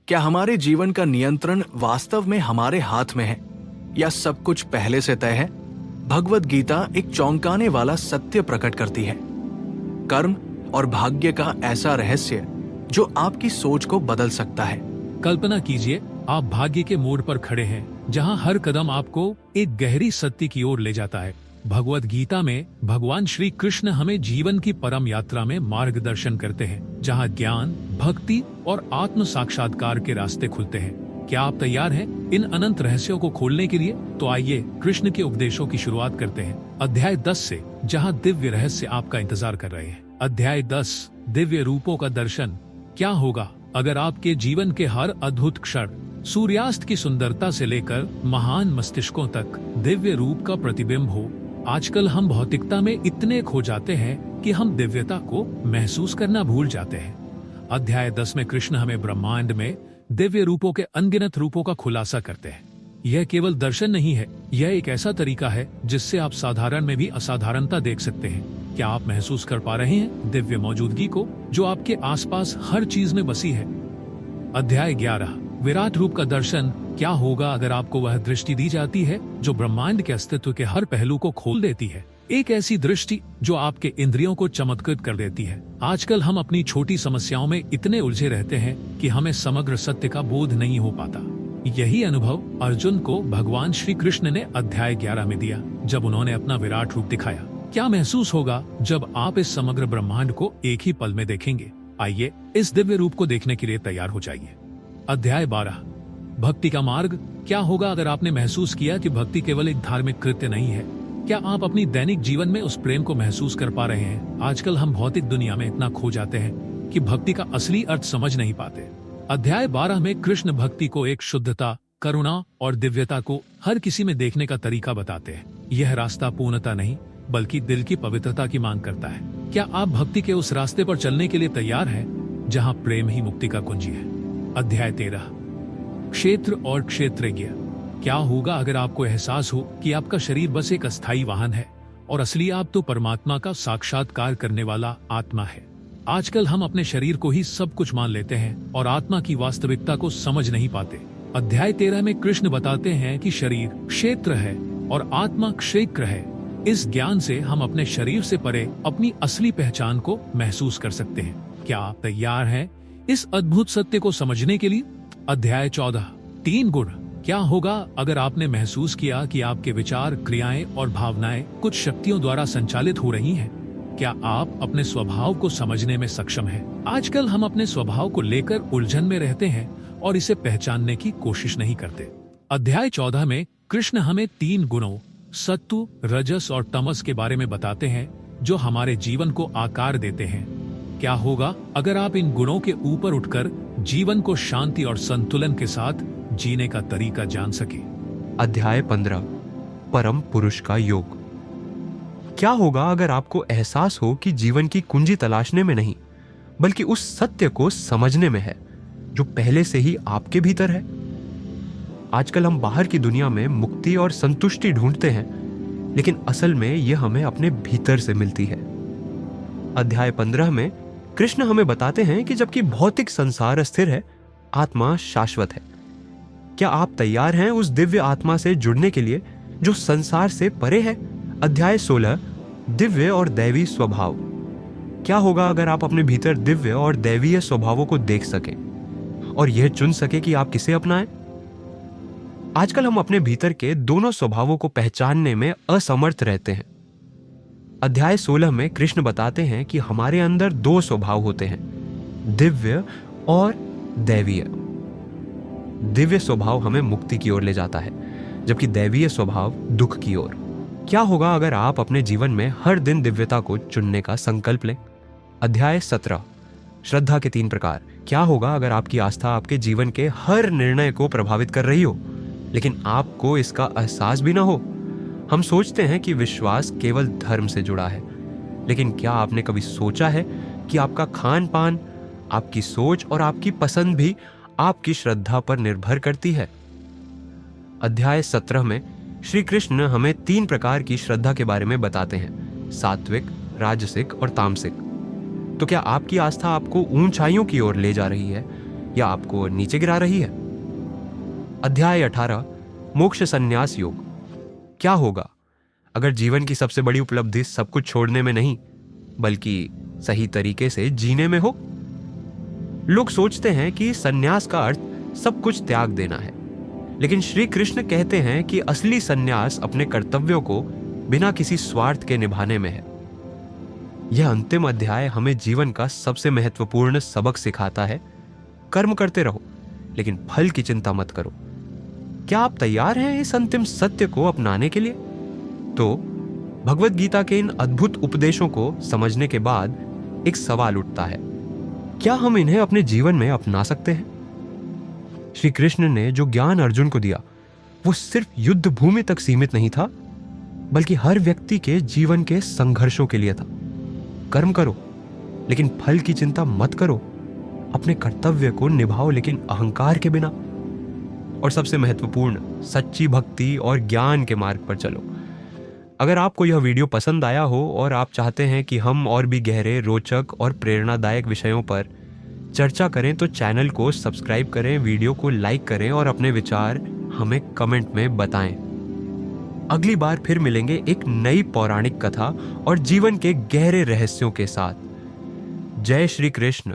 क्या हमारे जीवन का नियंत्रण वास्तव में हमारे हाथ में है या सब कुछ पहले से तय है? भगवद गीता एक चौंकाने वाला सत्य प्रकट करती है, कर्म और भाग्य का ऐसा रहस्य जो आपकी सोच को बदल सकता है। कल्पना कीजिए, आप भाग्य के मोड़ पर खड़े हैं, जहां हर कदम आपको एक गहरी सत्य की ओर ले जाता है। भगवद गीता में भगवान श्री कृष्ण हमें जीवन की परम यात्रा में मार्गदर्शन करते हैं, जहां ज्ञान, भक्ति और आत्म साक्षात्कार के रास्ते खुलते हैं। क्या आप तैयार हैं इन अनंत रहस्यों को खोलने के लिए? तो आइए कृष्ण के उपदेशों की शुरुआत करते हैं, अध्याय 10 से, जहां दिव्य रहस्य आपका इंतजार कर रहे हैं। अध्याय 10, दिव्य रूपों का दर्शन। क्या होगा अगर आपके जीवन के हर अद्भुत क्षण, सूर्यास्त की सुंदरता से लेकर महान मस्तिष्कों तक, दिव्य रूप का प्रतिबिंब हो? आजकल हम भौतिकता में इतने खो जाते हैं कि हम दिव्यता को महसूस करना भूल जाते हैं। अध्याय 10 में कृष्ण हमें ब्रह्मांड में दिव्य रूपों के अनगिनत रूपों का खुलासा करते हैं। यह केवल दर्शन नहीं है, यह एक ऐसा तरीका है जिससे आप साधारण में भी असाधारणता देख सकते हैं। क्या आप महसूस कर पा रहे हैं दिव्य मौजूदगी को जो आपके आसपास हर चीज में बसी है? अध्याय 11, विराट रूप का दर्शन। क्या होगा अगर आपको वह दृष्टि दी जाती है जो ब्रह्मांड के अस्तित्व के हर पहलू को खोल देती है? एक ऐसी दृष्टि जो आपके इंद्रियों को चमत्कृत कर देती है। आजकल हम अपनी छोटी समस्याओं में इतने उलझे रहते हैं कि हमें समग्र सत्य का बोध नहीं हो पाता। यही अनुभव अर्जुन को भगवान श्री कृष्ण ने अध्याय 11 में दिया, जब उन्होंने अपना विराट रूप दिखाया। क्या महसूस होगा जब आप इस समग्र ब्रह्मांड को एक ही पल में देखेंगे? आइए इस दिव्य रूप को देखने के लिए तैयार हो जाइए। अध्याय 12, भक्ति का मार्ग। क्या होगा अगर आपने महसूस किया कि भक्ति केवल एक धार्मिक कृत्य नहीं है? क्या आप अपनी दैनिक जीवन में उस प्रेम को महसूस कर पा रहे हैं? आजकल हम भौतिक दुनिया में इतना खो जाते हैं कि भक्ति का असली अर्थ समझ नहीं पाते। अध्याय 12 में कृष्ण भक्ति को एक शुद्धता, करुणा और दिव्यता को हर किसी में देखने का तरीका बताते हैं। यह रास्ता पूर्णता नहीं बल्कि दिल की पवित्रता की मांग करता है। क्या आप भक्ति के उस रास्ते पर चलने के लिए तैयार हैं जहां प्रेम ही मुक्ति का कुंजी है? अध्याय 13, क्षेत्र और क्षेत्रज्ञ। क्या होगा अगर आपको एहसास हो कि आपका शरीर बस एक अस्थायी वाहन है और असली आप तो परमात्मा का साक्षात्कार करने वाला आत्मा है? आजकल हम अपने शरीर को ही सब कुछ मान लेते हैं और आत्मा की वास्तविकता को समझ नहीं पाते। अध्याय 13 में कृष्ण बताते हैं कि शरीर क्षेत्र है और आत्मा क्षेत्र है। इस ज्ञान से हम अपने शरीर से परे अपनी असली पहचान को महसूस कर सकते हैं। क्या आप तैयार हैं इस अद्भुत सत्य को समझने के लिए? अध्याय 14, 3 गुण। क्या होगा अगर आपने महसूस किया कि आपके विचार, क्रियाएं और भावनाएं कुछ शक्तियों द्वारा संचालित हो रही हैं? क्या आप अपने स्वभाव को समझने में सक्षम हैं? आजकल हम अपने स्वभाव को लेकर उलझन में रहते हैं और इसे पहचानने की कोशिश नहीं करते। अध्याय 14 में कृष्ण हमें 3 गुणों, सत्व, रजस और तमस के बारे में बताते हैं जो हमारे जीवन को आकार देते हैं। क्या होगा अगर आप इन गुणों के ऊपर उठकर जीवन को शांति और संतुलन के साथ जीने का तरीका जान सके? अध्याय 15, परम पुरुष का योग। क्या होगा अगर आपको एहसास हो कि जीवन की कुंजी तलाशने में नहीं बल्कि उस सत्य को समझने में है जो पहले से ही आपके भीतर है? आजकल हम बाहर की दुनिया में मुक्ति और संतुष्टि ढूंढते हैं, लेकिन असल में यह हमें अपने भीतर से मिलती है। अध्याय 15 में कृष्ण हमें बताते हैं कि जबकि भौतिक संसार अस्थिर है, आत्मा शाश्वत है। क्या आप तैयार हैं उस दिव्य आत्मा से जुड़ने के लिए जो संसार से परे है? अध्याय 16, दिव्य और दैवी स्वभाव। क्या होगा अगर आप अपने भीतर दिव्य और दैवीय स्वभावों को देख सकें और यह चुन सके कि आप किसे अपनाएं? आजकल हम अपने भीतर के दोनों स्वभावों को पहचानने में असमर्थ रहते हैं। अध्याय 16 में कृष्ण बताते हैं कि हमारे अंदर 2 स्वभाव होते हैं, दिव्य और दैवीय। दिव्य स्वभाव हमें मुक्ति की ओर ले जाता है, जबकि दैवीय स्वभाव दुख की ओर। क्या होगा अगर आप अपने जीवन में हर दिन दिव्यता को चुनने का संकल्प लें? अध्याय 17, श्रद्धा के 3 प्रकार। क्या होगा अगर आपकी आस्था आपके जीवन के हर निर्णय को प्रभावित कर रही हो, लेकिन आपको इसका एहसास भी ना हो? हम सोचते हैं कि विश्वास केवल धर्म से जुड़ा है, लेकिन क्या आपने कभी सोचा है कि आपका खान पान, आपकी सोच और आपकी पसंद भी आपकी श्रद्धा पर निर्भर करती है? अध्याय 17 में श्री कृष्ण हमें 3 प्रकार की श्रद्धा के बारे में बताते हैं, सात्विक, राजसिक और तामसिक। तो क्या आपकी आस्था आपको ऊंचाइयों की ओर ले जा रही है या आपको नीचे गिरा रही है? अध्याय 18 मोक्ष संन्यास योग। क्या होगा अगर जीवन की सबसे बड़ी उपलब्धि सब कुछ छोड़ने में नहीं बल्कि सही तरीके से जीने में हो? लोग सोचते हैं कि संन्यास का अर्थ सब कुछ त्याग देना है, लेकिन श्री कृष्ण कहते हैं कि असली संन्यास अपने कर्तव्यों को बिना किसी स्वार्थ के निभाने में है। यह अंतिम अध्याय हमें जीवन का सबसे महत्वपूर्ण सबक सिखाता है। कर्म करते रहो, लेकिन फल की चिंता मत करो। क्या आप तैयार हैं इस अंतिम सत्य को अपनाने के लिए? तो भगवत गीता के इन अद्भुत उपदेशों को समझने के बाद एक सवाल उठता है, क्या हम इन्हें अपने जीवन में अपना सकते हैं? श्री कृष्ण ने जो ज्ञान अर्जुन को दिया वो सिर्फ युद्ध भूमि तक सीमित नहीं था, बल्कि हर व्यक्ति के जीवन के संघर्षों के लिए था। कर्म करो, लेकिन फल की चिंता मत करो। अपने कर्तव्य को निभाओ, लेकिन अहंकार के बिना। और सबसे महत्वपूर्ण, सच्ची भक्ति और ज्ञान के मार्ग पर चलो। अगर आपको यह वीडियो पसंद आया हो और आप चाहते हैं कि हम और भी गहरे, रोचक और प्रेरणादायक विषयों पर चर्चा करें तो चैनल को सब्सक्राइब करें, वीडियो को लाइक करें और अपने विचार हमें कमेंट में बताएं। अगली बार फिर मिलेंगे एक नई पौराणिक कथा और जीवन के गहरे रहस्यों के साथ। जय श्री कृष्ण।